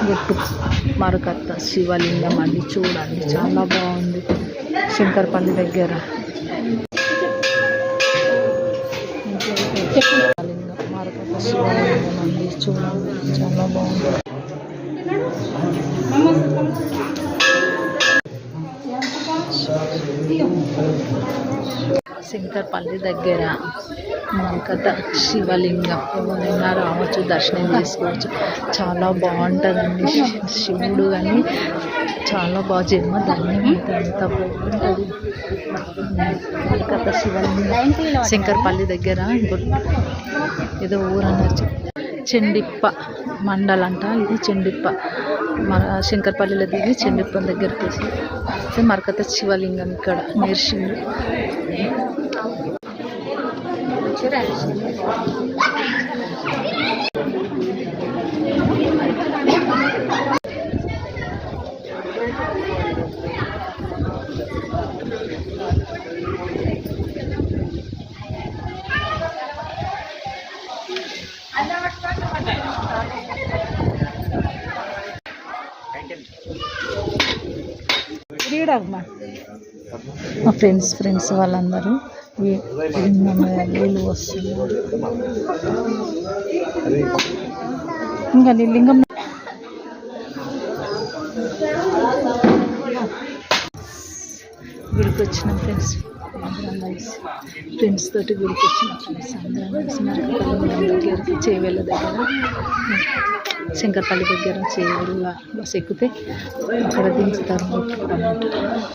గుట్టు మరకత్త శివలింగం అండి. చూడండి చాలా బాగుంది. శంకర్పల్లి దగ్గర మరకత్త శివలింగం అండి. చూడండి చాలా బాగుంది. శంకర్పల్లి దగ్గర మరకత శివలింగం. ఎవరైనా రావచ్చు, దర్శనం చేసుకోవచ్చు. చాలా బాగుంటుందండి. శివుడు కానీ చాలా బాగా జన్మ ధన్యం అయితే అంత బాగుంటుంది. మరకత శివలింగం శంకర్పల్లి దగ్గర ఏదో ఊరన్నారు, చెండిప్ప మండల్ అంట. ఇది చెండిప్ప మన శంకర్పల్లిలో దిగి చెండిప్ప దగ్గరికి వస్తే మరకత శివలింగం ఇక్కడ నేర్చింది. మా ఫ్రెండ్స్ వాళ్ళందరూ నీళ్ళు వస్తున్నారు. ఇంకా లింగం గుడికి వచ్చిన ఫ్రెండ్స్ తోటి గుడికి వచ్చిన ఫ్రెండ్స్ అందరం దగ్గరికి చేవేళ్ళ దగ్గర శంకర్పల్లి దగ్గర చేవేళ్ళ బస్ ఎక్కితే అక్కడ దించుతారు.